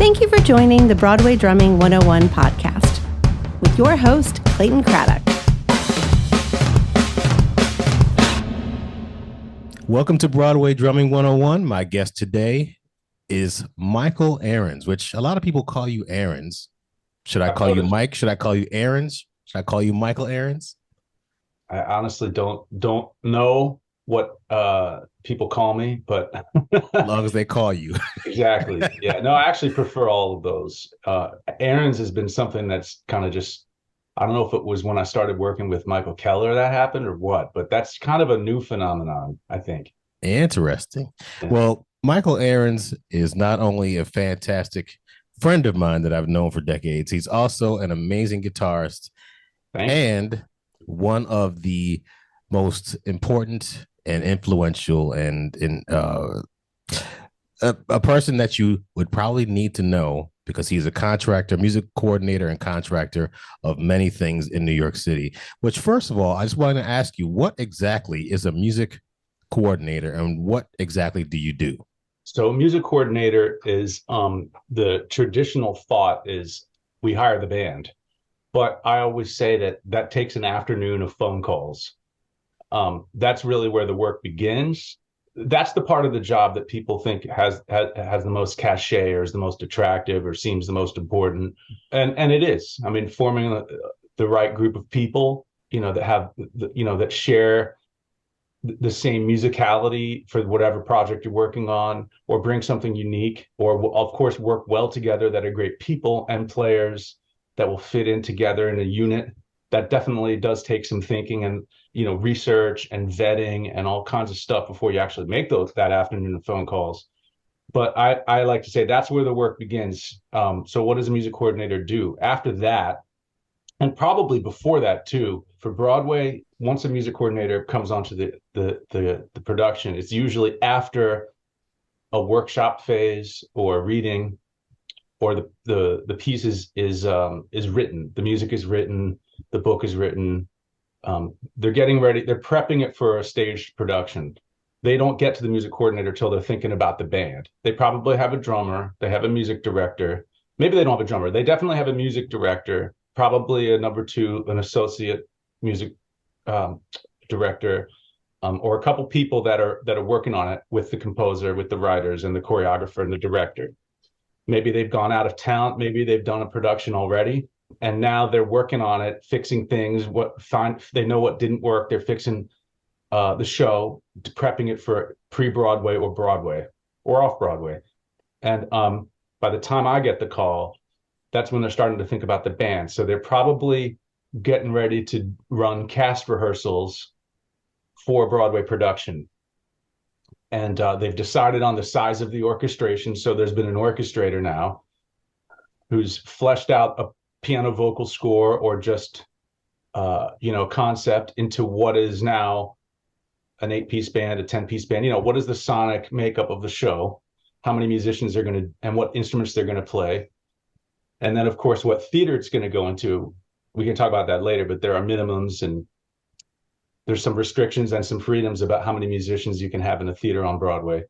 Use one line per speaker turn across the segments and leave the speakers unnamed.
Thank you for joining the Broadway Drumming 101 podcast with your host, Clayton Craddock.
Welcome to Broadway Drumming 101. My guest today is Michael Ahrens, which a lot of people call you Ahrens. Should I call you Mike? Should I call you Ahrens? Should I call you Michael Ahrens?
I honestly don't know what people call me, but
as long as they call you.
Exactly. Yeah. No, I actually prefer all of those. Ahrens has been something that's kind of just, I don't know if it was when I started working with Michael Keller that happened or what, but that's kind of a new phenomenon, I think.
Interesting. Yeah. Well, Michael Ahrens is not only a fantastic friend of mine that I've known for decades, he's also an amazing guitarist and one of the most important and influential and a person that you would probably need to know because he's a contractor, music coordinator and contractor of many things in New York City. Which, first of all, I just want to ask you, what exactly is a music coordinator and what exactly do you do?
So music coordinator is the traditional thought is we hire the band. But I always say that takes an afternoon of phone calls. That's really where the work begins. That's the part of the job that people think has the most cachet or is the most attractive or seems the most important. And it is. I mean, forming the right group of people, that have, that share the same musicality for whatever project you're working on, or bring something unique, or of course work well together, that are great people and players that will fit in together in a unit. That definitely does take some thinking and research and vetting and all kinds of stuff before you actually make that afternoon of phone calls. But I like to say that's where the work begins. So what does a music coordinator do after that? And probably before that too, for Broadway, once a music coordinator comes onto the production, it's usually after a workshop phase or a reading, or the piece is written, the music is written, the book is written. They're getting ready, they're prepping it for a staged production. They don't get to the music coordinator till they're thinking about the band. They probably have a drummer, they have a music director. Maybe they don't have a drummer. They definitely have a music director, probably a number two, an associate music director, or a couple people that are working on it with the composer, with the writers and the choreographer and the director. Maybe they've gone out of town. Maybe they've done a production already, and now they're working on it, fixing things. They know what didn't work. They're fixing the show, prepping it for pre-Broadway or Broadway or off-Broadway. And by the time I get the call, that's when they're starting to think about the band. So they're probably getting ready to run cast rehearsals for a Broadway production. And they've decided on the size of the orchestration. So there's been an orchestrator now who's fleshed out a piano vocal score or just, concept into what is now an 8-piece band, a 10-piece band. What is the sonic makeup of the show? How many musicians are going to, and what instruments they're going to play. And then, of course, what theater it's going to go into. We can talk about that later, but there are minimums and there's some restrictions and some freedoms about how many musicians you can have in a theater on Broadway.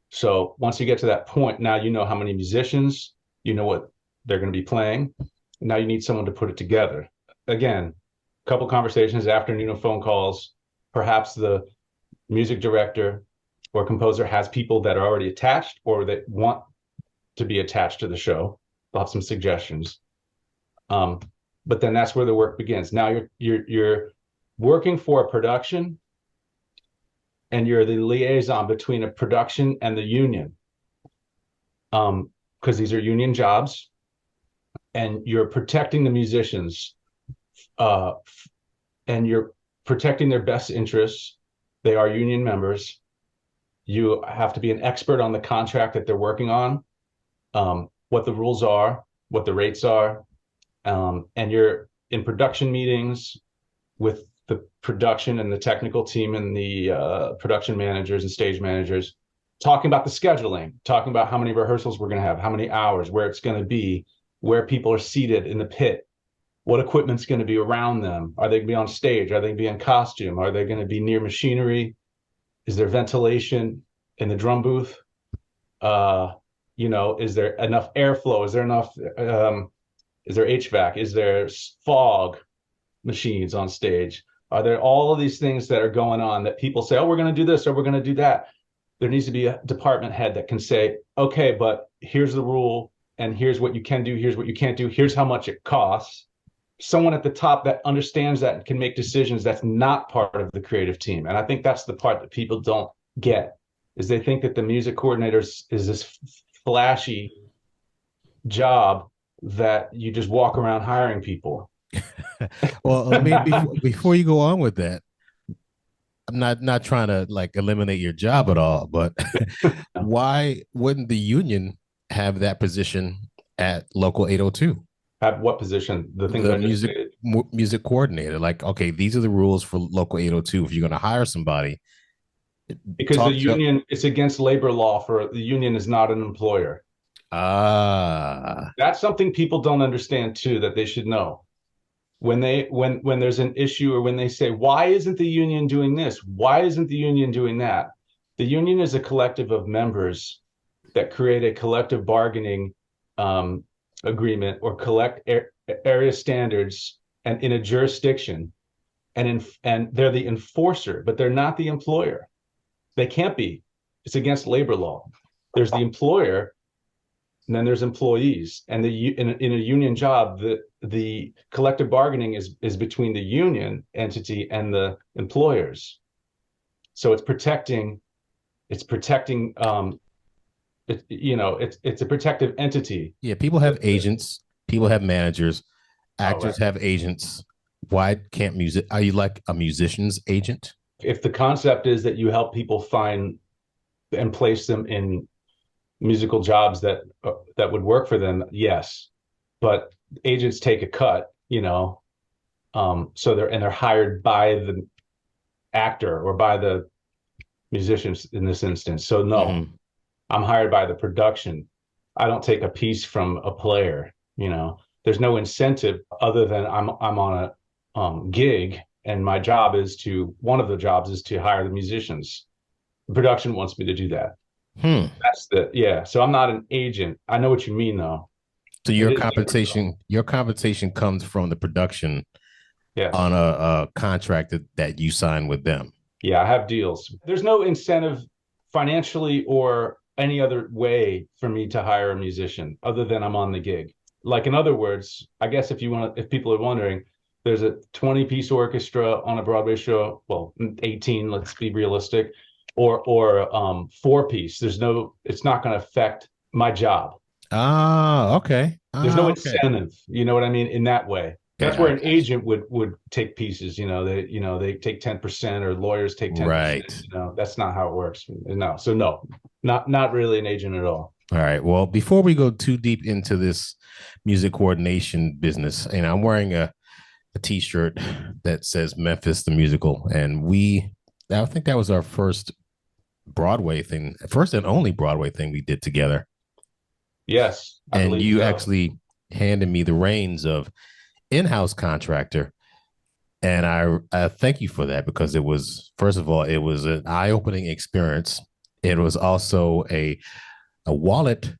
So once you get to that point, now you know how many musicians, you know what they're going to be playing. Now you need someone to put it together. Again, a couple conversations, afternoon of phone calls. Perhaps the music director or composer has people that are already attached or that want to be attached to the show. They'll have some suggestions. But then that's where the work begins. Now you're working for a production, and you're the liaison between a production and the union, because these are union jobs, and you're protecting the musicians, and you're protecting their best interests. They are union members. You have to be an expert on the contract that they're working on, what the rules are, what the rates are, and you're in production meetings with the production and the technical team and the production managers and stage managers, talking about the scheduling, talking about how many rehearsals we're going to have, how many hours, where it's going to be, where people are seated in the pit, what equipment's going to be around them. Are they going to be on stage? Are they going to be in costume? Are they going to be near machinery? Is there ventilation in the drum booth? Is there enough airflow? Is there enough, is there HVAC? Is there fog machines on stage? Are there all of these things that are going on that people say, oh, we're going to do this or we're going to do that? There needs to be a department head that can say, okay, but here's the rule and here's what you can do. Here's what you can't do. Here's how much it costs. Someone at the top that understands that and can make decisions. That's not part of the creative team. And I think that's the part that people don't get, is they think that the music coordinator is this flashy job that you just walk around hiring people.
Well, I mean, before you go on with that, I'm not trying to like eliminate your job at all, but why wouldn't the union have that position at local 802?
At what position? The thing
The
that
music coordinator. Like, okay, these are the rules for local 802. If you're going to hire somebody,
because the union, it's against labor law for the union is not an employer. That's something people don't understand too, that they should know. When there's an issue, or when they say, why isn't the union doing this? Why isn't the union doing that? The union is a collective of members that create a collective bargaining agreement or collect area standards and in a jurisdiction, and they're the enforcer, but they're not the employer. They can't be. It's against labor law. There's the employer, and then there's employees. And in a union job, the collective bargaining is between the union entity and the employers. So it's protecting. It's a protective entity.
Yeah, people have agents, people have managers, actors have agents. Why can't music? Are you like a musician's agent?
If the concept is that you help people find and place them in musical jobs that would work for them, yes, but agents take a cut, so they're hired by the actor or by the musicians in this instance. So no, I'm hired by the production. I don't take a piece from a player. There's no incentive other than I'm on a gig, and my job is one of the jobs is to hire the musicians. The production wants me to do that. So I'm not an agent. I know what you mean though.
So your compensation comes from the production on a contract that you sign with them.
Yeah, I have deals. There's no incentive financially or any other way for me to hire a musician other than I'm on the gig. Like, in other words, I guess if people are wondering, there's a 20-piece orchestra on a Broadway show. Well, 18, let's be realistic. Or 4-piece. It's not going to affect my job.
Okay.
There's no incentive. You know what I mean? In that way. That's where an agent would take pieces. They take 10%, or lawyers take 10%.
Right.
That's not how it works. No. So no, not really an agent at all.
All right. Well, before we go too deep into this music coordination business, I'm wearing a T-shirt that says Memphis the Musical, and I think that was our first Broadway thing, first and only Broadway thing we did together.
Yes.
And you actually handed me the reins of in-house Contractor. And I thank you for that, because it was, first of all, it was an eye-opening experience. It was also a wallet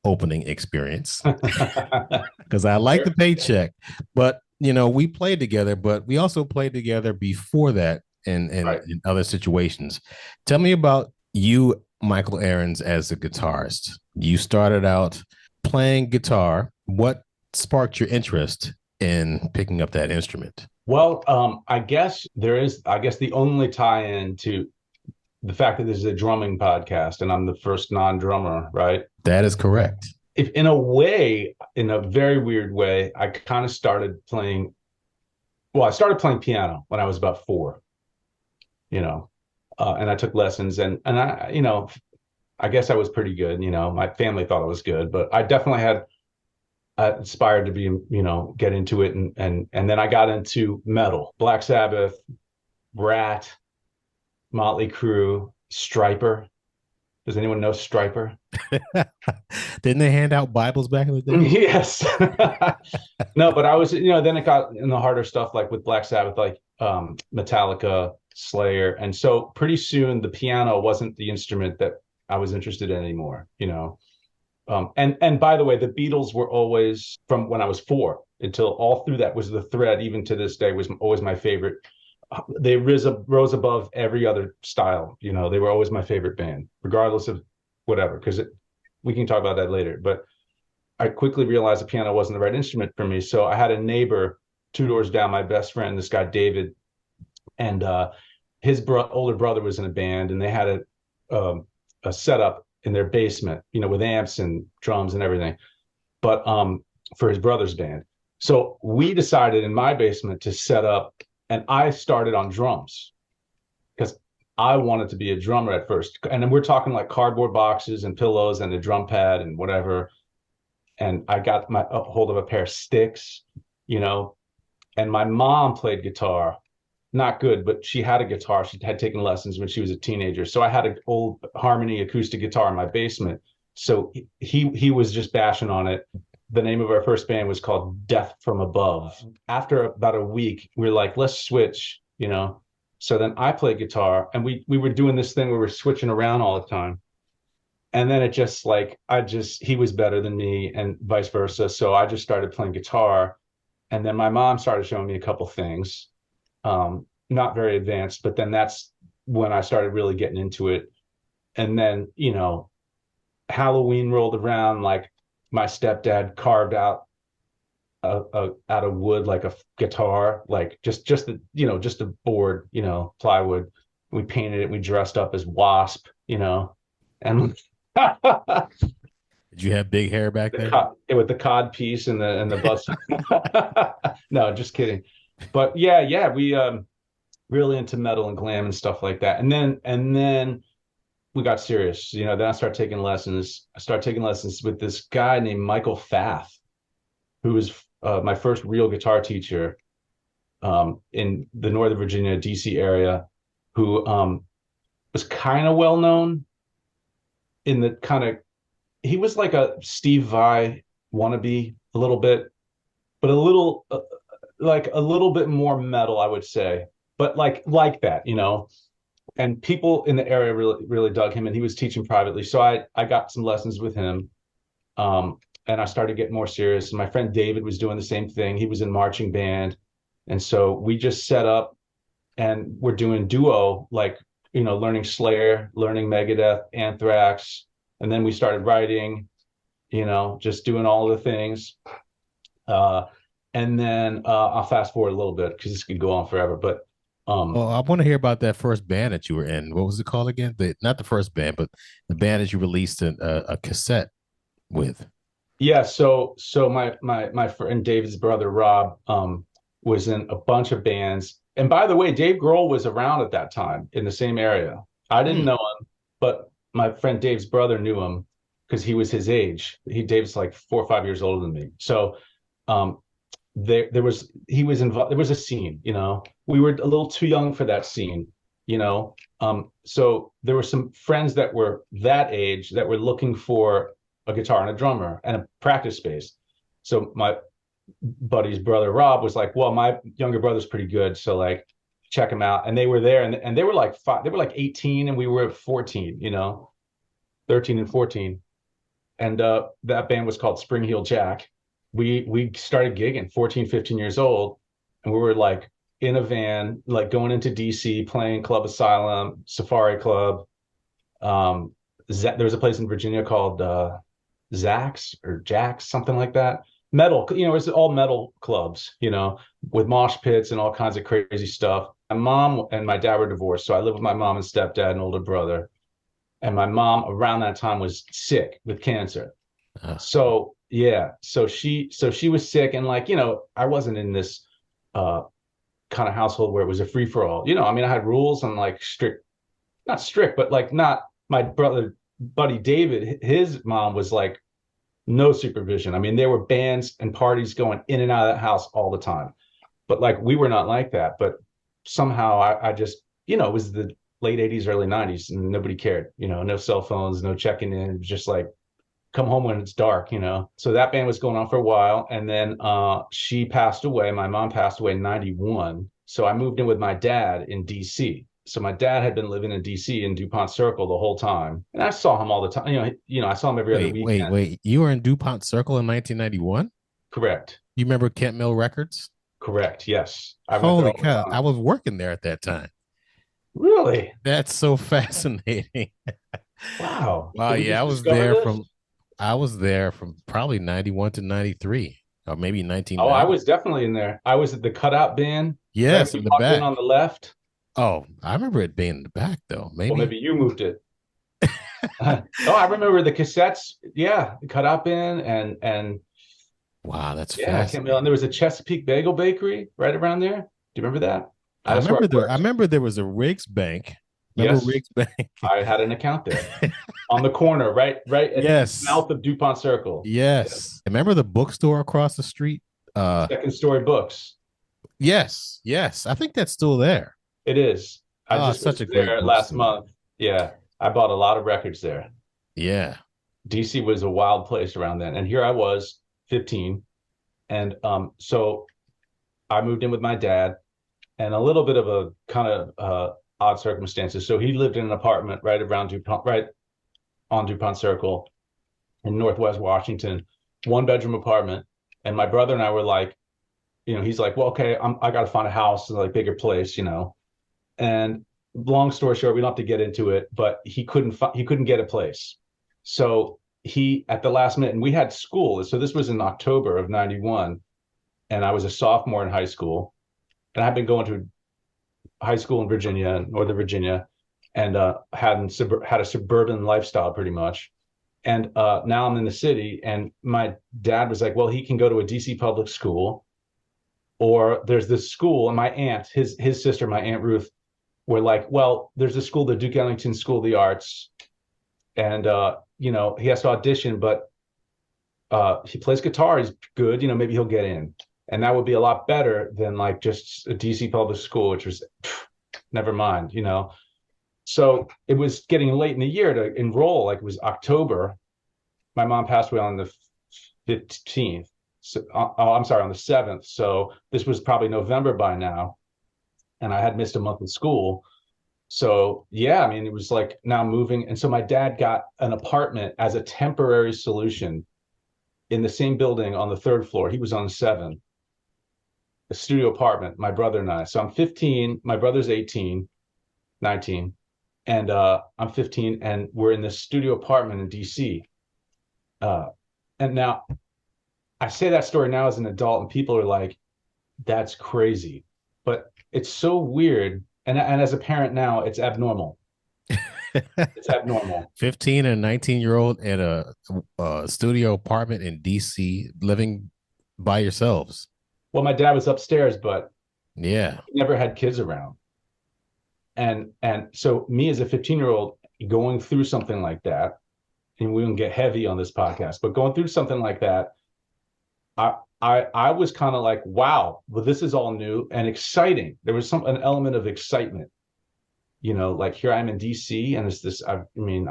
opening experience, because I like the paycheck, but we played together, but we also played together before that in other situations. Tell me about you, Michael Ahrens, as a guitarist. You started out playing guitar. What sparked your interest in picking up that instrument?
Well, I guess the only tie-in to the fact that this is a drumming podcast and I'm the first non-drummer, right?
That is correct.
If in a very weird way, I kind of started playing. Well, I started playing piano when I was about 4, and I took lessons, and I, I guess I was pretty good. My family thought I was good, but I definitely had aspired to be, get into it, and then I got into metal, Black Sabbath, Rat, Motley Crue, Striper. Does anyone know Striper?
Didn't they hand out Bibles back in the day?
Yes. No, but I was, then it got in the harder stuff, like with Black Sabbath, like Metallica, Slayer. And so pretty soon the piano wasn't the instrument that I was interested in anymore, And by the way, the Beatles were always, from when I was 4 until all through that, was the thread, even to this day, was always my favorite. They rose above every other style. You know, they were always my favorite band, regardless of whatever, because we can talk about that later. But I quickly realized the piano wasn't the right instrument for me. So I had a neighbor 2 doors down, my best friend, this guy, David, and his older brother was in a band, and they had a setup in their basement, you know, with amps and drums and everything, but for his brother's band. So we decided in my basement to set up, and I started on drums because I wanted to be a drummer at first. And then we're talking like cardboard boxes and pillows and a drum pad and whatever. And I got my hold of a pair of sticks, you know, and my mom played guitar. Not good, but she had a guitar. She had taken lessons when she was a teenager. So I had an old Harmony acoustic guitar in my basement. So he was just bashing on it. The name of our first band was called Death from Above. After about a week, we were like, let's switch, you know. So then I played guitar, and we were doing this thing where we're switching around all the time. And then it just like, he was better than me and vice versa. So I just started playing guitar. And then my mom started showing me a couple things, not very advanced, but then that's when I started really getting into it. And then, you know, Halloween rolled around, like my stepdad carved out out of wood, like a guitar, like just the, you know, just a board, you know, plywood. We painted it. We dressed up as Wasp, you know, and
Did you have big hair back then?
With the cod piece and the bust. No, just kidding. But yeah, we really into metal and glam and stuff like that. And then we got serious. You know, then I started taking lessons. I started taking lessons with this guy named Michael Fath, who was my first real guitar teacher in the Northern Virginia, DC area, who was kind of well known in the kind of, he was like a Steve Vai wannabe a little bit, but a little like a little bit more metal, I would say, but like that, you know. And people in the area really dug him, and he was teaching privately. So I got some lessons with him, and I started getting more serious. And my friend David was doing the same thing. He was in marching band, and so we just set up, and we're doing duo, like, you know, learning Slayer, learning Megadeth, Anthrax, and then we started writing, you know, just doing all the things. And then I'll fast forward a little bit because this could go on forever. But
well, I want to hear about that first band that you were in. What was it called again? Not the first band, but the band that you released a cassette with.
Yeah, so my friend David's brother Rob was in a bunch of bands. And by the way, Dave Grohl was around at that time in the same area. I didn't know him, but my friend Dave's brother knew him because he was his age. Dave's like 4 or 5 years older than me. So he was involved. There was a scene, you know. We were a little too young for that scene, you know. So there were some friends that were that age that were looking for a guitar and a drummer and a practice space. So my buddy's brother Rob was like, well, my younger brother's pretty good, so like check him out. And they were there, and they were like they were like 18 and we were 14, you know, 13 and 14. And that band was called Spring Heel Jack. We started gigging 14, 15 years old, and we were like in a van, like going into DC, playing Club Asylum, Safari Club. There was a place in Virginia called Zax or Jax, something like that. Metal, you know, it's all metal clubs, you know, with mosh pits and all kinds of crazy stuff. My mom and my dad were divorced, so I lived with my mom and stepdad and older brother. And my mom around that time was sick with cancer. So yeah, so she was sick, and like, you know, I wasn't in this kind of household where it was a free for all. You know, I mean, I had rules and like not strict, but like not my buddy David, his mom was like no supervision. I mean, there were bands and parties going in and out of that house all the time. But like we were not like that. But somehow I just, you know, it was the late 80s, early 90s, and nobody cared, you know, no cell phones, no checking in. It was just like come home when it's dark, you know. So that band was going on for a while. And then she passed away. My mom passed away in 91. So I moved in with my dad in DC. so my dad had been living in DC in DuPont Circle the whole time, and I saw him all the time. I saw him every other weekend.
Wait. You were in DuPont Circle in 1991?
Correct.
You remember Kent Mill Records?
Correct. Yes, I went there
Holy
all the
cow!
time.
I was working there at that time.
Really?
That's so fascinating.
Wow.
Wow,
Did we
yeah,
just discover this?
I was there from probably 91 to 93, or maybe
Oh, I
1990.
was definitely in there. I was at the cutout bin, right
Yes,
when
in
you
the
walked in
back.
on the left.
Oh, I remember it being in the back though.
Well,
Maybe.
maybe you moved it. Oh, I remember the cassettes. Yeah, the cutout bin and
Wow, that's
yeah, I can't remember.
fascinating.
And there was a Chesapeake Bagel Bakery right around there. Do you remember that? That's where I
I
worked.
remember there was a Riggs Bank. Remember
Yes,
Riggs Bank?
I had an account there on the corner, right at the
Yes.
mouth of DuPont Circle.
Yes. Remember the bookstore across the street?
Second story books.
Yes. Yes. I think that's still there.
It is. I
Oh,
just
it's such
was
a great
there last
bookstore.
month. Yeah, I bought a lot of records there.
Yeah.
DC was a wild place around then. And here I was, 15. And so I moved in with my dad and a little bit of a kind of odd circumstances. So he lived in an apartment right around DuPont, right on DuPont Circle in Northwest Washington, one bedroom apartment. And my brother and I were like, he's like, well, okay, I got to find a house, like bigger place. And long story short, we don't have to get into it, but he couldn't get a place. So he at the last minute, and we had school. So this was in October of 91, and I was a sophomore in high school, and I've been going to high school in Virginia, Northern Virginia, and had a suburban lifestyle pretty much. And now I'm in the city, and my dad was like, well, he can go to a DC public school, or there's this school, and my aunt, his sister, my Aunt Ruth, were like, well, there's a school, the Duke Ellington School of the Arts, and he has to audition, but he plays guitar, he's good, maybe he'll get in. And that would be a lot better than like just a DC public school, which was never mind. So it was getting late in the year to enroll, like it was October. My mom passed away on the 15th. So, I'm sorry, on the 7th. So this was probably November by now. And I had missed a month of school. So yeah, I mean, it was like now moving. And so my dad got an apartment as a temporary solution in the same building on the 3rd floor. He was on 7, a studio apartment, my brother and I. So I'm 15, my brother's 18, 19, and I'm 15, and we're in this studio apartment in DC. And now I say that story now as an adult, and people are like, that's crazy. But it's so weird. And as a parent now, it's abnormal. It's abnormal.
15 and 19-year-old at a studio apartment in DC living by yourselves.
Well, my dad was upstairs, but
Yeah.
he never had kids around. And so me as a 15-year-old going through something like that, and we won't get heavy on this podcast, but going through something like that, I was kind of like, wow, well, this is all new and exciting. There was an element of excitement, like here I am in DC, and it's this, I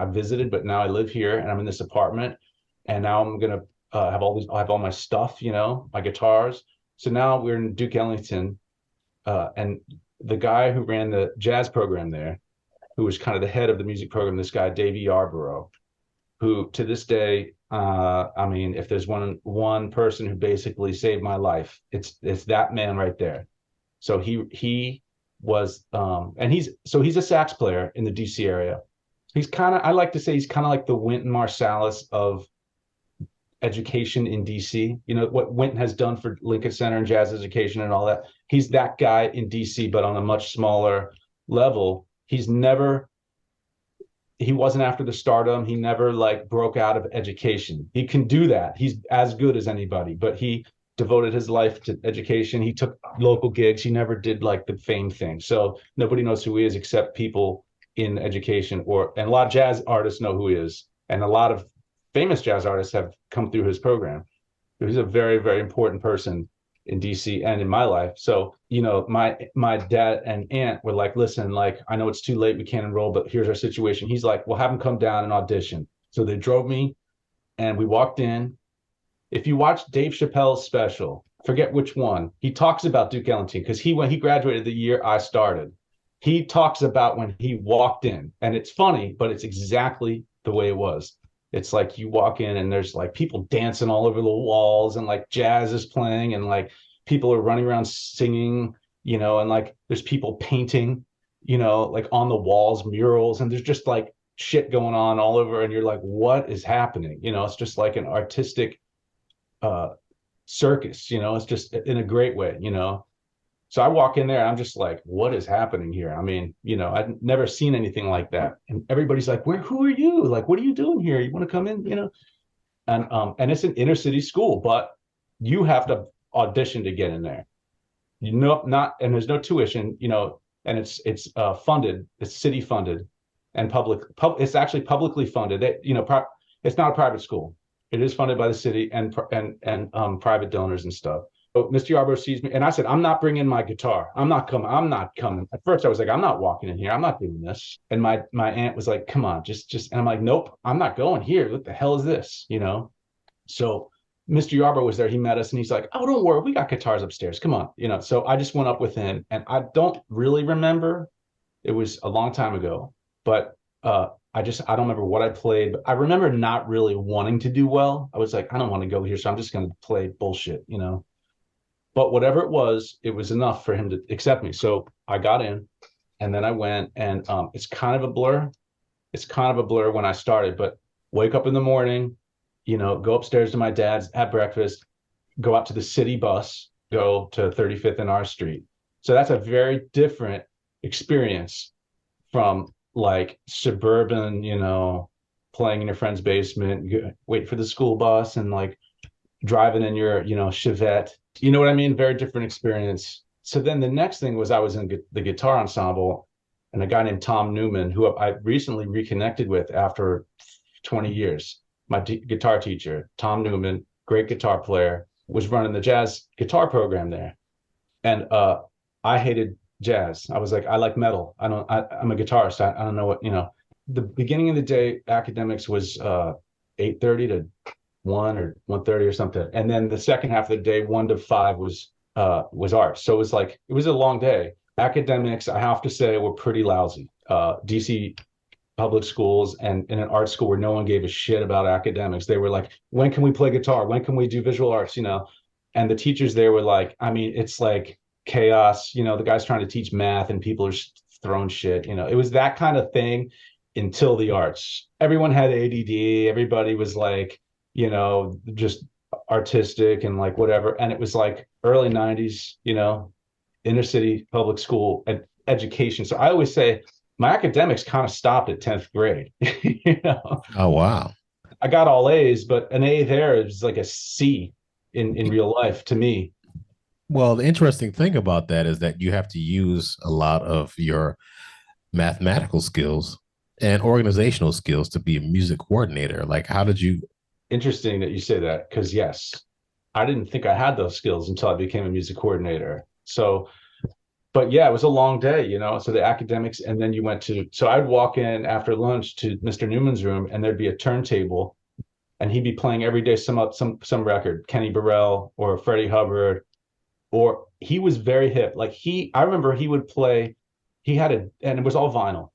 visited, but now I live here and I'm in this apartment, and now I'm gonna I'll have all my stuff, my guitars. So now we're in Duke Ellington, and the guy who ran the jazz program there, who was kind of the head of the music program, this guy Davey Yarborough, who to this day, if there's one person who basically saved my life, it's that man right there. So he was, and he's a sax player in the DC area. I like to say he's kind of like the Wynton Marsalis of education in DC. What Wynton has done for Lincoln Center and jazz education and all that. He's that guy in DC, but on a much smaller level. He wasn't after the stardom. He never like broke out of education. He can do that. He's as good as anybody, but he devoted his life to education. He took local gigs. He never did like the fame thing. So nobody knows who he is except people in education, and a lot of jazz artists know who he is. And a lot of famous jazz artists have come through his program. He's a very, very important person in DC and in my life. So, my dad and aunt were like, listen, like, I know it's too late, we can't enroll, but here's our situation. He's like, well, have him come down and audition. So they drove me and we walked in. If you watch Dave Chappelle's special, forget which one, he talks about Duke Ellington, because when he graduated the year I started, he talks about when he walked in, and it's funny, but it's exactly the way it was. It's like you walk in and there's like people dancing all over the walls, and like jazz is playing, and like people are running around singing, and like there's people painting, like on the walls, murals, and there's just like shit going on all over, and you're like, what is happening? It's just like an artistic uh circus, it's just in a great way. So I walk in there, I'm just like, what is happening here? I mean, I'd never seen anything like that. And everybody's like, who are you? Like, what are you doing here? You want to come in, And it's an inner city school, but you have to audition to get in there. Not, and there's no tuition, and it's funded, it's city funded and it's actually publicly funded. It's not a private school. It is funded by the city and private donors and stuff. So Mr. Yarbrough sees me, and I said, I'm not bringing my guitar. I'm not coming. I'm not coming. At first, I was like, I'm not walking in here. I'm not doing this. And my aunt was like, come on, just. And I'm like, nope, I'm not going here. What the hell is this? So Mr. Yarbrough was there. He met us, and he's like, oh, don't worry, we got guitars upstairs. Come on, So I just went up with him, and I don't really remember. It was a long time ago, but I don't remember what I played, but I remember not really wanting to do well. I was like, I don't want to go here, so I'm just going to play bullshit, But whatever it was enough for him to accept me. So I got in, and then I went, and it's kind of a blur. It's kind of a blur when I started, but wake up in the morning, go upstairs to my dad's, have breakfast, go out to the city bus, go to 35th and R Street. So that's a very different experience from like suburban, playing in your friend's basement, wait for the school bus, and like driving in your, Chevette. You know what I mean? Very different experience. So then the next thing was I was in the guitar ensemble, and a guy named Tom Newman, who I recently reconnected with after 20 years. My guitar teacher, Tom Newman, great guitar player, was running the jazz guitar program there. And I hated jazz. I was like, I like metal. I'm a guitarist. I don't know what, The beginning of the day, academics was 8:30 to 1 or 1:30 or something. And then the second half of the day, 1 to 5 was art. So it was a long day. Academics, I have to say, were pretty lousy. DC public schools and in an art school where no one gave a shit about academics. They were like, when can we play guitar? When can we do visual arts? And the teachers there were like, I mean, it's like chaos. The guy's trying to teach math and people are throwing shit. It was that kind of thing until the arts. Everyone had ADD. Everybody was like, just artistic and like whatever. And it was like early 90s, inner city public school and education. So I always say my academics kind of stopped at 10th grade.
Oh, wow.
I got all A's, but an A there is like a C in real life to me.
Well, the interesting thing about that is that you have to use a lot of your mathematical skills and organizational skills to be a music coordinator. Like, how did you?
Interesting that you say that, because yes, I didn't think I had those skills until I became a music coordinator. So, but yeah, it was a long day, so the academics, and then so I'd walk in after lunch to Mr. Newman's room, and there'd be a turntable, and he'd be playing every day some record, Kenny Burrell or Freddie Hubbard, or he was very hip. Like I remember he would play, and it was all vinyl.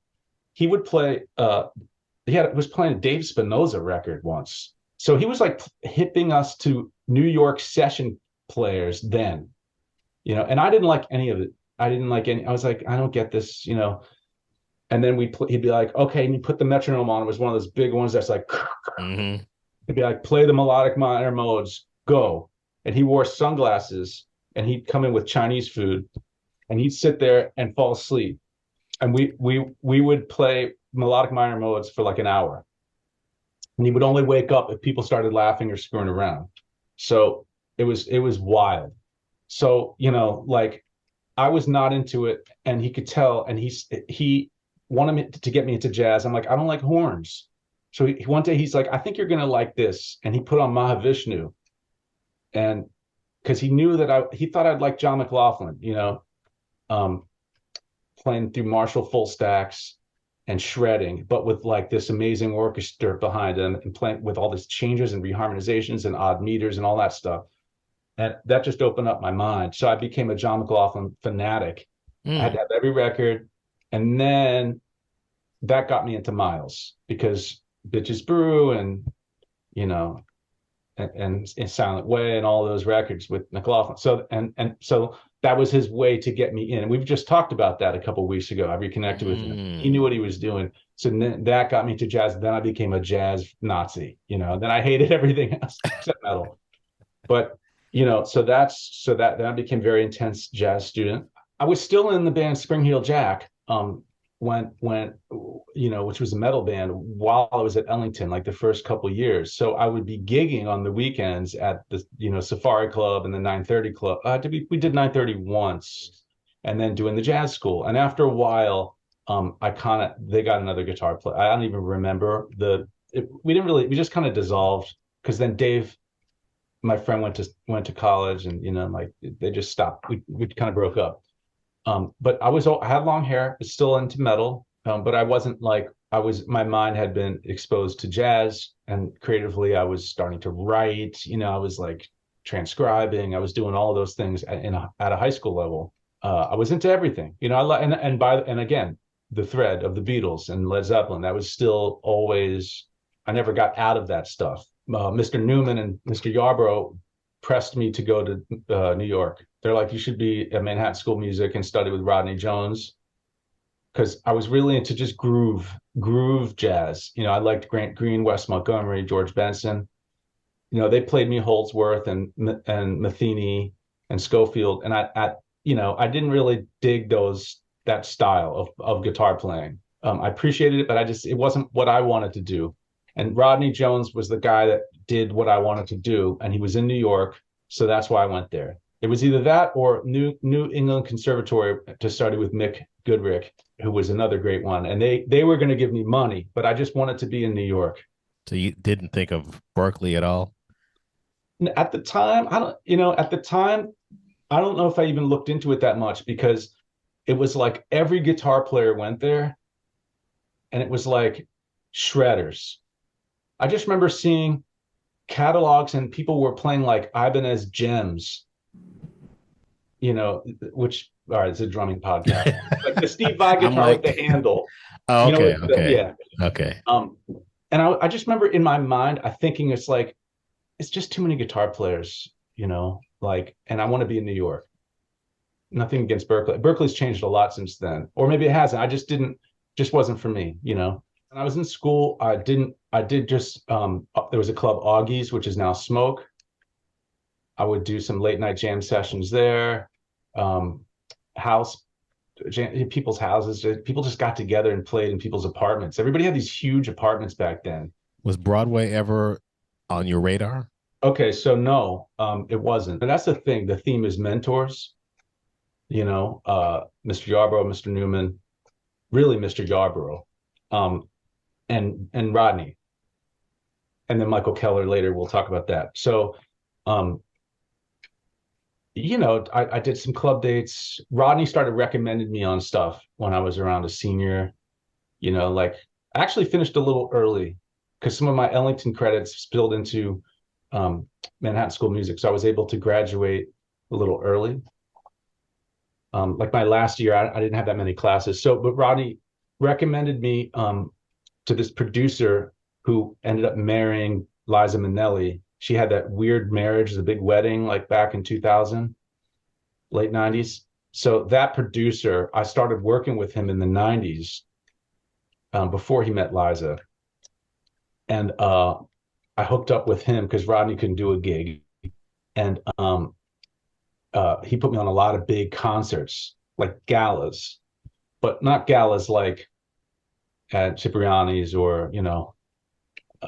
He would play, was playing a Dave Spinoza record once. So he was like hipping us to New York session players then, and I didn't like any of it. I was like, I don't get this, and then he'd be like, okay, and you put the metronome on. It was one of those big ones that's like,
Mm-hmm.
He'd be like, play the melodic minor modes, go. And he wore sunglasses, and he'd come in with Chinese food, and he'd sit there and fall asleep. And we would play melodic minor modes for like an hour. And he would only wake up if people started laughing or screwing around. So it was wild. So, like I was not into it, and he could tell, and he wanted me to get me into jazz. I'm like, I don't like horns. So one day he's like, I think you're going to like this. And he put on Mahavishnu. And because he knew that he thought I'd like John McLaughlin, playing through Marshall full stacks and shredding, but with like this amazing orchestra behind him and playing with all these changes and reharmonizations and odd meters and all that stuff. And that just opened up my mind. So I became a John McLaughlin fanatic. I had to have every record, And then that got me into Miles because Bitches Brew and, you know, and Silent Way and all those records with McLaughlin. So so that was his way to get me in. And we've just talked about that a couple of weeks ago. I reconnected with him. He knew what he was doing. So then that got me to jazz. Then I became a jazz Nazi, you know. Then I hated everything else except metal. But so that then I became a very intense jazz student. I was still in the band Spring Heel Jack. When which was a metal band while I was at Ellington, like the first couple of years. So I would be gigging on the weekends at the Safari Club and the 930 Club. We did 930 once, and then doing the jazz school. And after a while, they got another guitar player. I don't even remember we just kind of dissolved because then Dave, my friend, went to college, and like they just stopped. We kind of broke up. But I had long hair, was still into metal, but I wasn't like my mind had been exposed to jazz, and creatively I was starting to write, I was like transcribing, I was doing all of those things at a high school level. I was into everything, and again, the thread of the Beatles and Led Zeppelin, that was still always, I never got out of that stuff. Mr. Newman and Mr. Yarbrough pressed me to go to New York. They're like, you should be at Manhattan School of Music and study with Rodney Jones, because I was really into just groove jazz. I liked Grant Green, Wes Montgomery, George Benson. They played me Holdsworth and Matheny and Schofield, and I didn't really dig that style of guitar playing. I appreciated it, but it wasn't what I wanted to do. And Rodney Jones was the guy that did what I wanted to do, and he was in New York, so that's why I went there. It was either that or New England Conservatory to study with Mick Goodrick, who was another great one. And they were going to give me money, but I just wanted to be in New York.
So you didn't think of Berkeley at all?
At the time, I don't know if I even looked into it that much, because it was like every guitar player went there, and it was like shredders. I just remember seeing catalogs and people were playing like Ibanez Gems, which, all right, it's a drumming podcast. Like the Steve Vai guitar with the handle.
Oh, okay, okay.
Yeah.
Okay.
And I just remember in my mind, I thinking it's like, it's just too many guitar players, and I want to be in New York. Nothing against Berkeley. Berkeley's changed a lot since then, or maybe it hasn't. I just wasn't for me, When I was in school, there was a club, Augie's, which is now Smoke. I would do some late night jam sessions there. People's houses. People just got together and played in people's apartments. Everybody had these huge apartments back then.
Was Broadway ever on your radar?
Okay, so no, it wasn't. But that's the thing. The theme is mentors. Mr. Yarbrough, Mr. Newman, really Mr. Yarbrough, and Rodney, and then Michael Keller later. We'll talk about that. So, I did some club dates. Rodney started recommending me on stuff when I was around a senior. I actually finished a little early because some of my Ellington credits spilled into Manhattan School of Music, so I was able to graduate a little early. Like my last year, I didn't have that many classes. But Rodney recommended me to this producer who ended up marrying Liza Minnelli. She had that weird marriage, the big wedding, like back in 2000, late 90s. So that producer, I started working with him in the 90s, before he met Liza. And I hooked up with him because Rodney couldn't do a gig. And he put me on a lot of big concerts, like galas, but not galas like at Cipriani's or,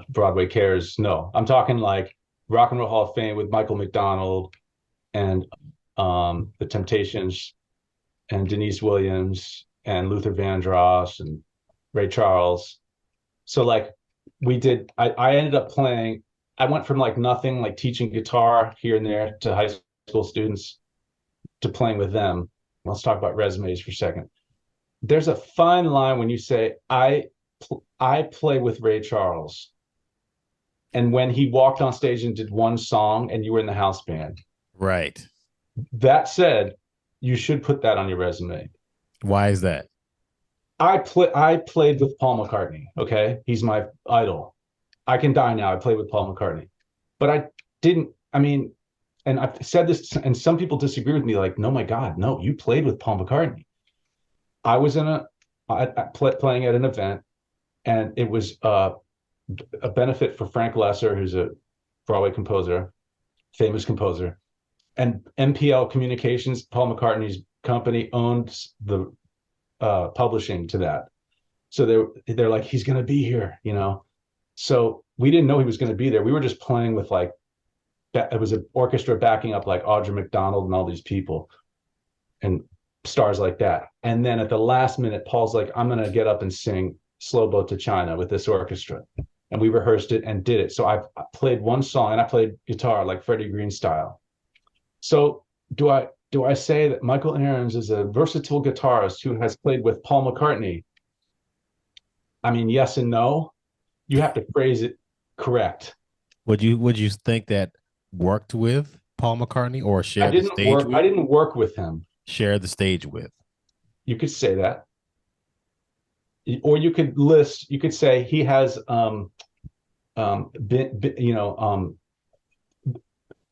Broadway Cares. No, I'm talking like Rock and Roll Hall of Fame with Michael McDonald and the Temptations and Denise Williams and Luther Vandross and Ray Charles. So like I ended up playing, I went from like nothing, like teaching guitar here and there to high school students to playing with them. Let's talk about resumes for a second. There's a fine line when you say, I play with Ray Charles, and when he walked on stage and did one song and you were in the house band.
Right.
That said, you should put that on your resume.
Why is that?
I played with Paul McCartney. Okay, he's my idol. I can die now. I played with Paul McCartney, but I didn't. I mean, and I've said this, and some people disagree with me. Like, no, my God, no, you played with Paul McCartney. I was in playing at an event, and it was a benefit for Frank Lesser, who's a Broadway composer, famous composer, and MPL Communications, Paul McCartney's company, owns the publishing to that. So they're like, he's going to be here, you know. So we didn't know he was going to be there. We were just playing with like it was an orchestra backing up like Audra McDonald and all these people and stars like that. And then at the last minute, Paul's like, I'm going to get up and sing Slow Boat to China with this orchestra. And we rehearsed it and did it. So I played one song and I played guitar like Freddie Green style. So do I say that Michael Ahrens is a versatile guitarist who has played with Paul McCartney? I mean, yes and no. You have to phrase it correct.
Would you think that worked with Paul McCartney or shared the stage with?
I didn't work with him.
Share the stage with.
You could say that. Or you could say he has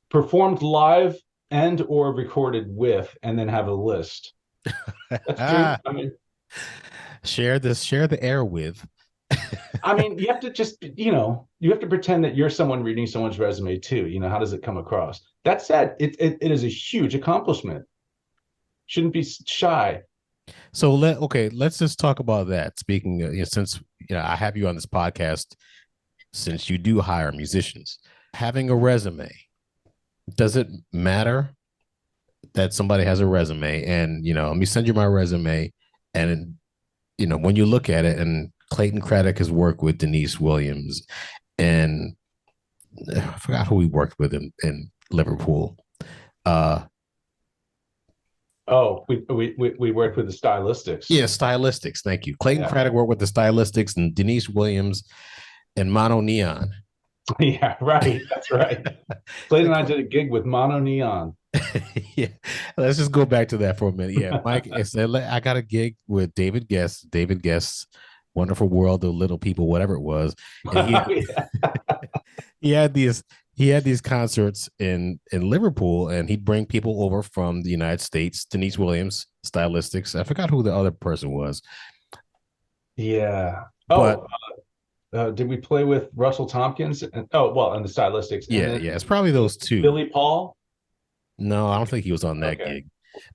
performed live and or recorded with, and then have a list. That's true. I mean,
share the air with.
I mean, you have to just, you have to pretend that you're someone reading someone's resume too. How does it come across? That said, it is a huge accomplishment. Shouldn't be shy.
So let's just talk about that. Speaking of, since I have you on this podcast, since you do hire musicians, having a resume, does it matter that somebody has a resume? And let me send you my resume, and when you look at it, and Clayton Craddock has worked with Denise Williams, and I forgot who he worked with in Liverpool.
Oh, we worked with the Stylistics.
Yeah, Stylistics. Thank you. Clayton Craddock worked with the Stylistics and Denise Williams and Mono Neon.
Yeah, right. That's right. Clayton and I did a gig with Mono Neon.
Yeah, let's just go back to that for a minute. Yeah, Mike, I got a gig with David Guest's Wonderful World of Little People, whatever it was. And he had these concerts in Liverpool, and he'd bring people over from the United States. Denise Williams, Stylistics. I forgot who the other person was.
Yeah. Oh, but, did we play with Russell Tompkins? And the Stylistics.
Yeah, it's probably those two.
Billy Paul?
No, I don't think he was on that gig.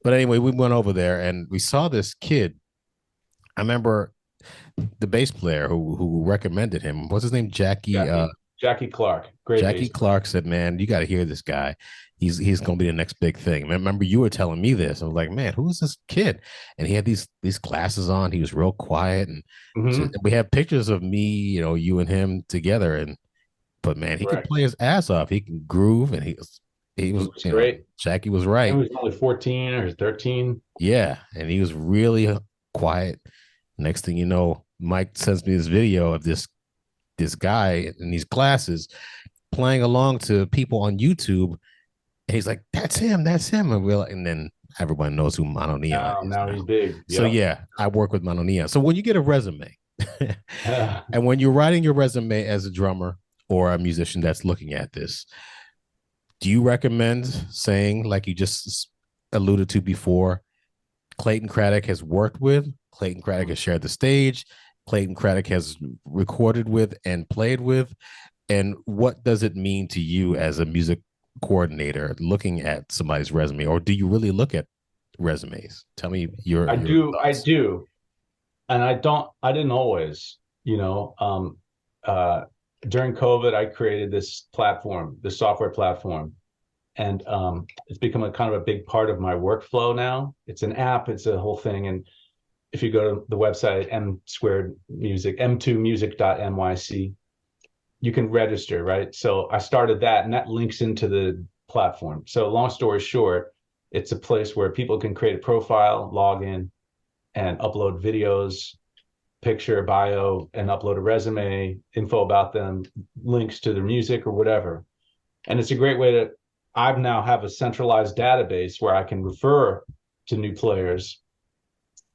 But anyway, we went over there and we saw this kid. I remember the bass player who recommended him. What's his name? Jackie
Clark.
Great. Jackie Clark said, "Man, you got to hear this guy. He's going to be the next big thing." I remember you were telling me this. I was like, "Man, who is this kid?" And he had these glasses on. He was real quiet, and so we have pictures of me, you and him together. But man, he could play his ass off. He can groove, and he was great. Jackie was right.
He was only 14 or 13.
Yeah, and he was really quiet. Next thing you know, Mike sends me this video of this guy in these glasses playing along to people on YouTube, and he's like, "That's him, and then everyone knows who Mono Neon is.
Now he's big.
So yeah, I work with Mono Neon. So when you get a resume, and when you're writing your resume as a drummer or a musician that's looking at this, do you recommend saying, like you just alluded to before, Clayton Craddock has worked with, Clayton Craddock has shared the stage, Clayton Craddock has recorded with and played with? And what does it mean to you as a music coordinator looking at somebody's resume? Or do you really look at resumes? Tell me your
I do. And I didn't always, during COVID, I created this platform, this software platform, and it's become a kind of a big part of my workflow now. It's an app, it's a whole thing. And if you go to the website, m2music.nyc, you can register, right? So I started that, and that links into the platform. So long story short, it's a place where people can create a profile, log in, and upload videos, picture, bio, and upload a resume, info about them, links to their music or whatever. And it's a great way to, now have a centralized database where I can refer to new players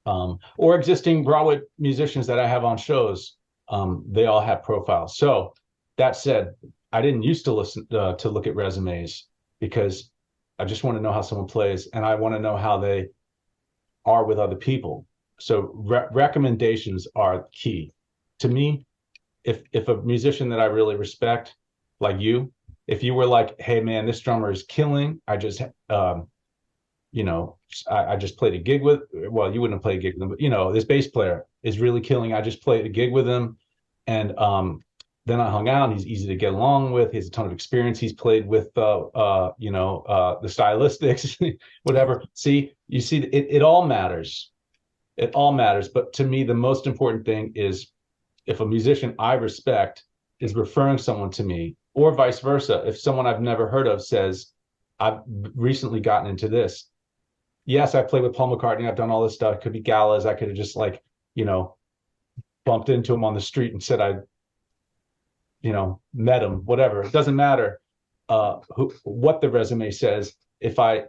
or existing Broadway musicians that I have on shows. They all have profiles. So that said, I didn't used to listen to look at resumes because I just want to know how someone plays, and I want to know how they are with other people. So recommendations are key to me. If a musician that I really respect, like you, if you were like, hey man, this drummer is killing, I just I just played a gig with, well, you wouldn't have played a gig with them, but this bass player is really killing. I just played a gig with him, and then I hung out. He's easy to get along with. He has a ton of experience. He's played with the stylistics, whatever. You see, it all matters. It all matters. But to me, the most important thing is if a musician I respect is referring someone to me, or vice versa. If someone I've never heard of says, I've recently gotten into this. Yes, I played with Paul McCartney. I've done all this stuff. It could be galas. I could have just bumped into him on the street and said I, met him, whatever. It doesn't matter what the resume says. If I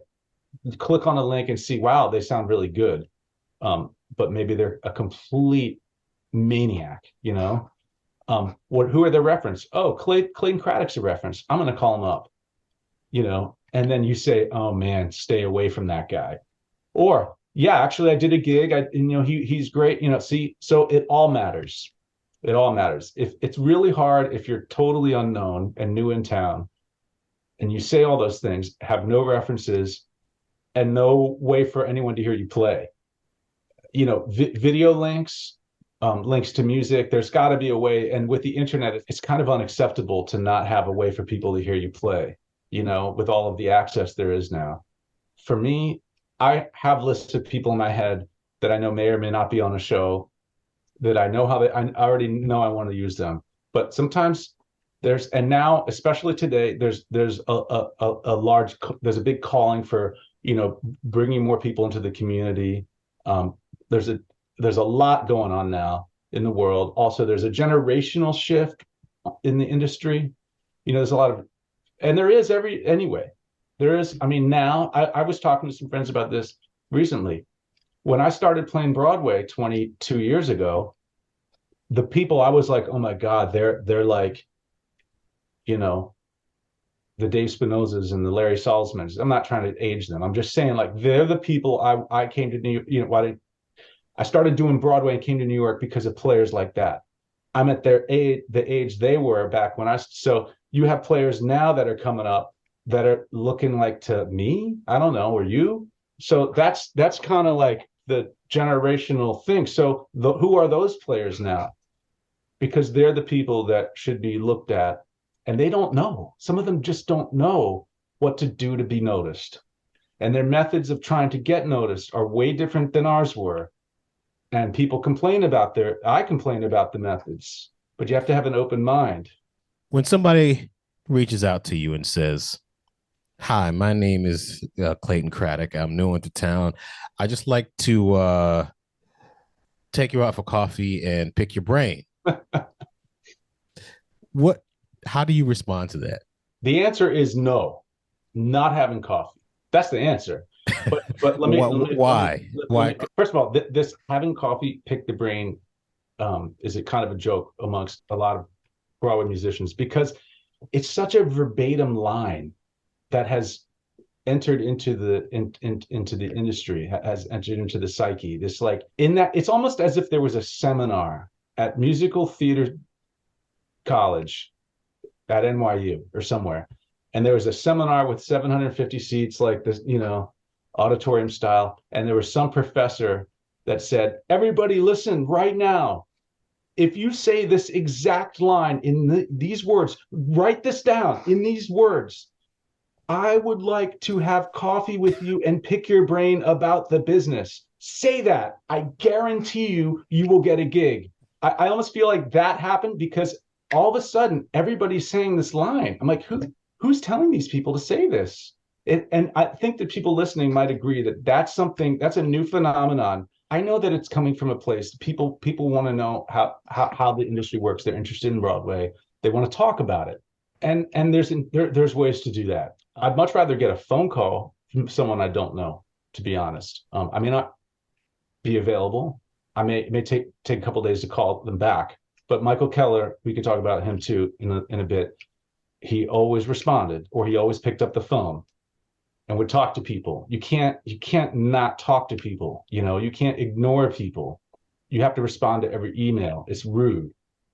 click on a link and see, wow, they sound really good. But maybe they're a complete maniac, who are their reference? Oh, Clayton Craddock's a reference. I'm going to call him up, and then you say, oh man, stay away from that guy. Or, yeah, actually I did a gig. He's great, see, so it all matters. It all matters. If it's really hard, if you're totally unknown and new in town and you say all those things, have no references and no way for anyone to hear you play, video links, links to music, there's got to be a way. And with the internet, it's kind of unacceptable to not have a way for people to hear you play, with all of the access there is now. For me, I have lists of people in my head that I know may or may not be on a show, that I know I already know I want to use them. But sometimes and now, especially today, there's a big calling for, bringing more people into the community. There's a lot going on now in the world. Also, there's a generational shift in the industry. There's a lot of, and there is now I was talking to some friends about this recently. When I started playing Broadway 22 years ago, the people I was like, oh my God, they're like, the Dave Spinozas and the Larry Salzmans. I'm not trying to age them. I'm just saying, like, they're the people I came to New York. I started doing Broadway and came to New York because of players like that. I'm at the age they were back when so you have players now that are coming up that are looking like to me, I don't know, or you. So that's kind of like the generational thing. So who are those players now? Because they're the people that should be looked at, and they don't know. Some of them just don't know what to do to be noticed. And their methods of trying to get noticed are way different than ours were. And people I complain about the methods, but you have to have an open mind.
When somebody reaches out to you and says, hi, my name is Clayton Craddock. I'm new into town. I just like to take you out for coffee and pick your brain. How do you respond to that?
The answer is no, not having coffee. That's the answer. But let me.
Why? Why?
First of all, this having coffee, pick the brain, is a kind of a joke amongst a lot of Broadway musicians, because it's such a verbatim line that has entered into the into the industry, has entered into the psyche. This, like, in that, it's almost as if there was a seminar at musical theater college at NYU or somewhere, and there was a seminar with 750 seats, like this, auditorium style, and there was some professor that said, everybody listen right now. If you say this exact line in these words, write this down in these words. I would like to have coffee with you and pick your brain about the business. Say that. I guarantee you will get a gig. I almost feel like that happened because all of a sudden everybody's saying this line. I'm like, who's telling these people to say this? And I think that people listening might agree that that's a new phenomenon. I know that it's coming from a place. People want to know how the industry works. They're interested in Broadway. They want to talk about it. And there's ways to do that. I'd much rather get a phone call from someone I don't know, to be honest. be available. I may take a couple of days to call them back. But Michael Keller, we can talk about him too in a bit. He always responded, or he always picked up the phone and would talk to people. You can't not talk to people. You can't ignore people. You have to respond to every email. It's rude.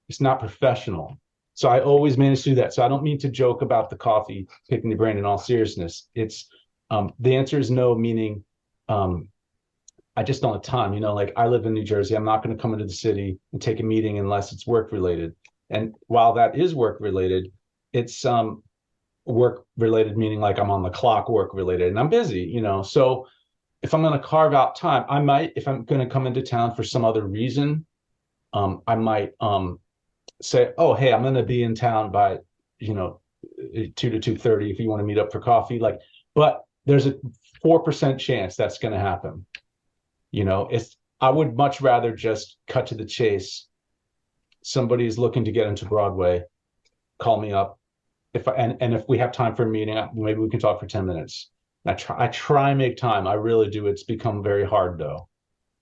It's not professional. So I always manage to do that. So I don't mean to joke about the coffee, picking the brain in all seriousness. It's the answer is no, meaning I just don't have time. Like I live in New Jersey. I'm not going to come into the city and take a meeting unless it's work related. And while that is work related, it's work related, meaning like I'm on the clock work related and I'm busy. So if I'm going to carve out time, I might, if I'm going to come into town for some other reason, I might say, oh, hey, I'm going to be in town by, 2 to 2:30 if you want to meet up for coffee. But there's a 4% chance that's going to happen. I would much rather just cut to the chase. Somebody is looking to get into Broadway, call me up. If we have time for a meeting, maybe we can talk for 10 minutes. I try and make time. I really do. It's become very hard though.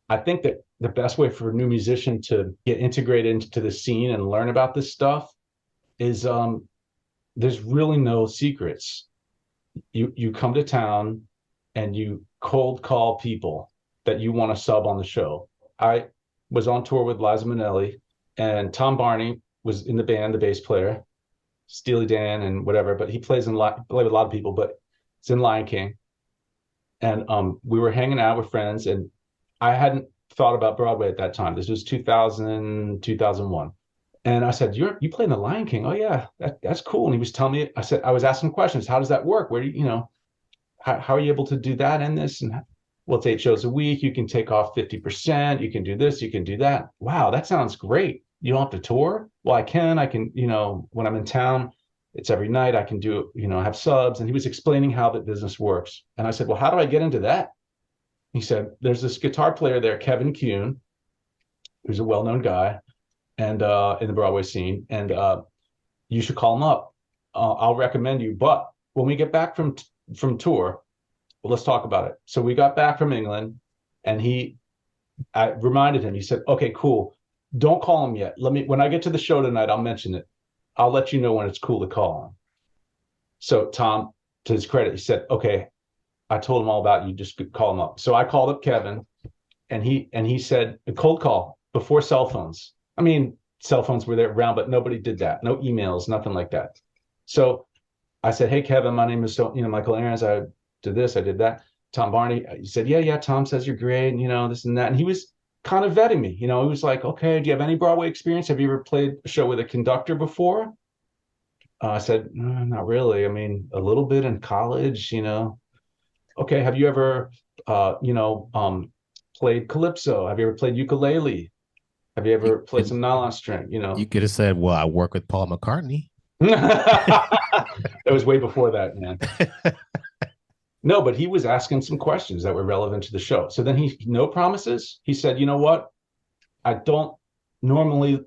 I think that the best way for a new musician to get integrated into the scene and learn about this stuff is there's really no secrets. You come to town and you cold call people that you want to sub on the show. I was on tour with Liza Minnelli, and Tom Barney was in the band, the bass player, Steely Dan and whatever, but he plays with a lot of people, but it's in Lion King. And we were hanging out with friends, and I hadn't thought about Broadway at that time. This was 2000, 2001. And I said, you play in the Lion King? Oh yeah, that's cool. And he was telling me, I was asking questions. How does that work? Where do how are you able to do that in this? And well, it's 8 shows a week. You can take off 50%. You can do this. You can do that. Wow, that sounds great. You don't have to tour? Well, I can, when I'm in town, it's every night. I can do, have subs. And he was explaining how the business works. And I said, well, how do I get into that? He said, there's this guitar player there, Kevin Kuhn, who's a well-known guy and in the Broadway scene. And you should call him up. I'll recommend you. But when we get back from tour, well, let's talk about it. So we got back from England, and I reminded him. He said, okay, cool. Don't call him yet. When I get to the show tonight, I'll mention it. I'll let you know when it's cool to call him. So Tom, to his credit, he said, okay, I told him all about you. Just call him up. So I called up Kevin, and he said, a cold call before cell phones. I mean, cell phones were there around, but nobody did that. No emails, nothing like that. So I said, hey, Kevin, my name is Michael Ahrens. I did this, I did that. Tom Barney, he said, yeah, Tom says you're great, and this and that. And he was kind of vetting me. He was like, okay, do you have any Broadway experience? Have you ever played a show with a conductor before? I said, no, not really. I mean, a little bit in college, Okay, have you ever, played calypso? Have you ever played ukulele? Have you ever played some nylon string?
You could have said, well, I work with Paul McCartney.
It was way before that, man. No, but he was asking some questions that were relevant to the show. So then no promises. He said, you know what? I don't normally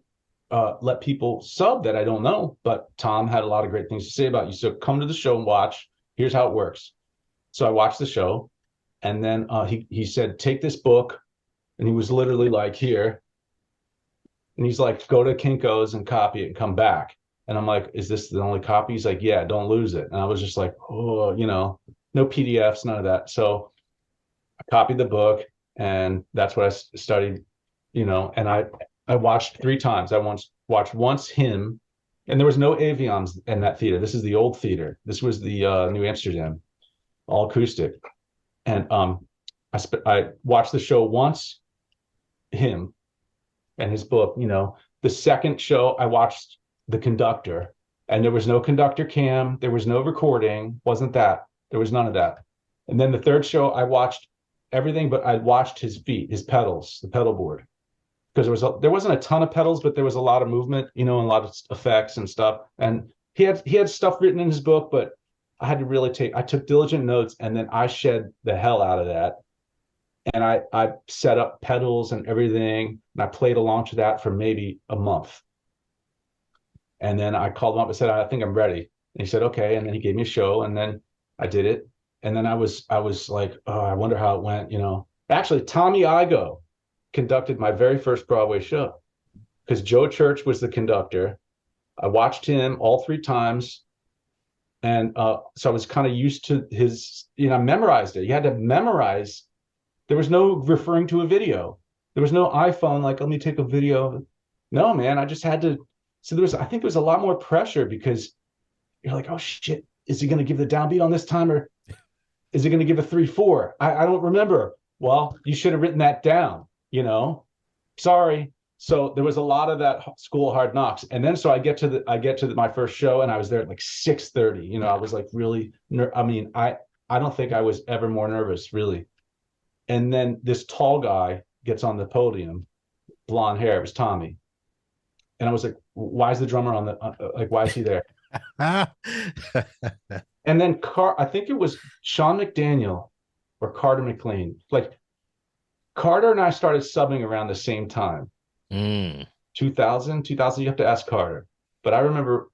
let people sub that I don't know, but Tom had a lot of great things to say about you. So come to the show and watch. Here's how it works. So I watched the show, and then he said, take this book. And he was literally like, here. And he's like, go to Kinko's and copy it and come back. And I'm like, is this the only copy? He's like, yeah, don't lose it. And I was just like, oh, no PDFs, none of that. So I copied the book, and that's what I studied, and I watched 3 times. I watched once him, and there was no avions in that theater. This is the old theater. This was the New Amsterdam, all acoustic. And I watched the show once, him and his book. The second show I watched the conductor, and there was no conductor cam. There was no recording. Wasn't that. There was none of that. And then the third show, I watched everything, but I watched his feet, his pedals, the pedal board, because there wasn't a ton of pedals, but there was a lot of movement, and a lot of effects and stuff. And he had stuff written in his book, but I had to really I took diligent notes, and then I shed the hell out of that. And I set up pedals and everything, and I played along to that for maybe a month. And then I called him up and said, I think I'm ready. And he said, okay. And then he gave me a show, and then I did it. And then I was like, oh, I wonder how it went, Actually, Tommy Igoe conducted my very first Broadway show because Joe Church was the conductor. I watched him all 3 times. And so I was kind of used to his, I memorized it. You had to memorize. There was no referring to a video. There was no iPhone, like, let me take a video. No, man, I just had to. So I think there was a lot more pressure because you're like, oh shit, is he going to give the downbeat on this time or is he going to give a 3/4? I don't remember. Well, you should have written that down, Sorry. So there was a lot of that School of Hard Knocks. And then so I get to my first show and I was there at like 6:30. I was like really I don't think I was ever more nervous, really. And then this tall guy gets on the podium, blonde hair, it was Tommy. And I was like, why is the drummer on why is he there? And then I think it was Sean McDaniel or Carter McLean. Like Carter and I started subbing around the same time. 2000, you have to ask Carter. But I remember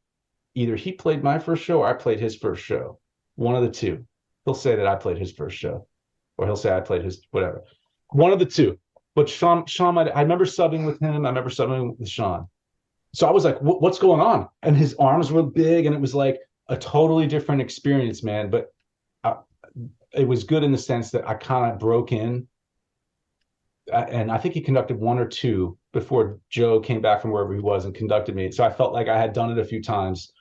either he played my first show or I played his first show. One of the two. He'll say that I played his first show, or he'll say I played his whatever. One of the two. But Sean, I remember subbing with him. I remember subbing with Sean. So I was like, what's going on? And his arms were big, and it was like a totally different experience, man. But it was good in the sense that I kind of broke in. And I think he conducted 1 or 2 before Joe came back from wherever he was and conducted me. So I felt like I had done it a few times.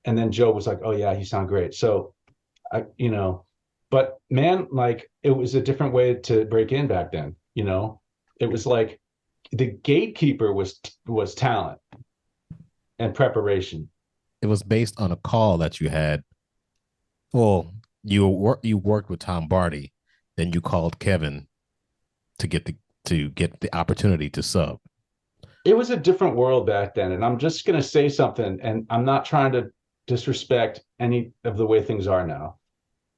And then Joe was like, oh yeah, you sound great. So but man, like it was a different way to break in back then. It was like the gatekeeper was talent and preparation.
It was based on a call that you had. Well, you worked with Tom Barty, then you called Kevin to get the opportunity to sub.
It was a different world back then, and I'm just going to say something, and I'm not trying to disrespect any of the way things are now,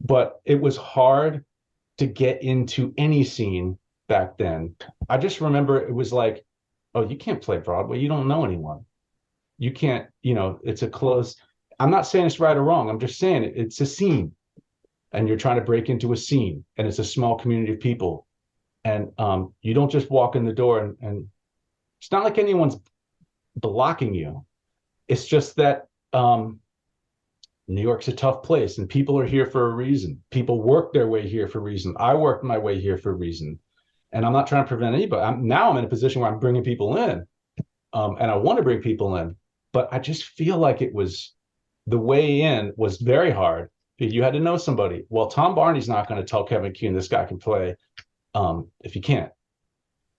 but it was hard to get into any scene back then. I just remember it was like, oh, you can't play Broadway. You don't know anyone. You can't, it's a close. I'm not saying it's right or wrong. I'm just saying it's a scene, and you're trying to break into a scene, and it's a small community of people. And you don't just walk in the door and it's not like anyone's blocking you. It's just that New York's a tough place and people are here for a reason. People work their way here for a reason. I worked my way here for a reason. And I'm not trying to prevent anybody. I'm in a position where I'm bringing people in and I want to bring people in. But I just feel like the way in was very hard. You had to know somebody. Well, Tom Barney's not going to tell Kevin Kuhn this guy can play if he can't.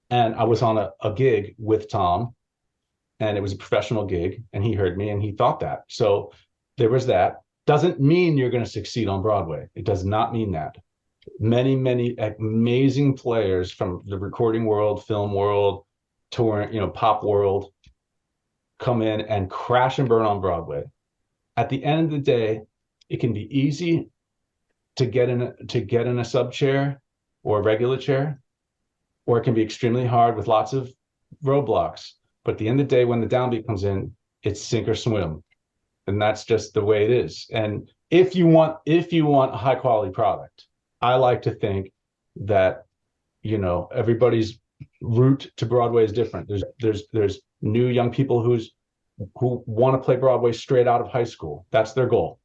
And I was on a gig with Tom, and it was a professional gig, and he heard me and he thought that. So there was that. Doesn't mean you're going to succeed on Broadway. It does not mean that. Many, many amazing players from the recording world, film world, touring, pop world come in and crash and burn on Broadway. At the end of the day, it can be easy to get in a sub chair or a regular chair, or it can be extremely hard with lots of roadblocks. But at the end of the day, when the downbeat comes in, it's sink or swim. And that's just the way it is. And if you want a high quality product, I like to think that, everybody's route to Broadway is different. There's new young people who want to play Broadway straight out of high school. That's their goal.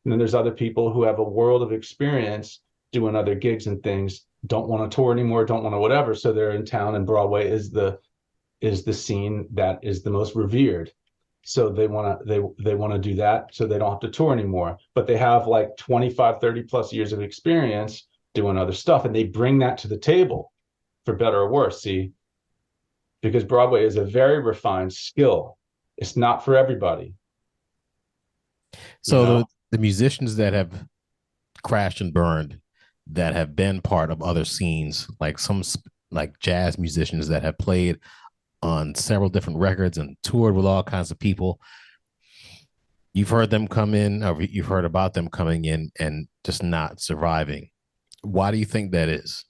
And then there's other people who have a world of experience doing other gigs and things, don't want to tour anymore, don't want to whatever. So they're in town, and Broadway is the scene that is the most revered. So they want to do that, so they don't have to tour anymore. But they have like 25, 30 plus years of experience doing other stuff, and they bring that to the table, for better or worse. See, because Broadway is a very refined skill. It's not for everybody.
So the musicians that have crashed and burned, that have been part of other scenes, like like jazz musicians that have played on several different records and toured with all kinds of people. You've heard them come in, or you've heard about them coming in and just not surviving. Why do you think that is?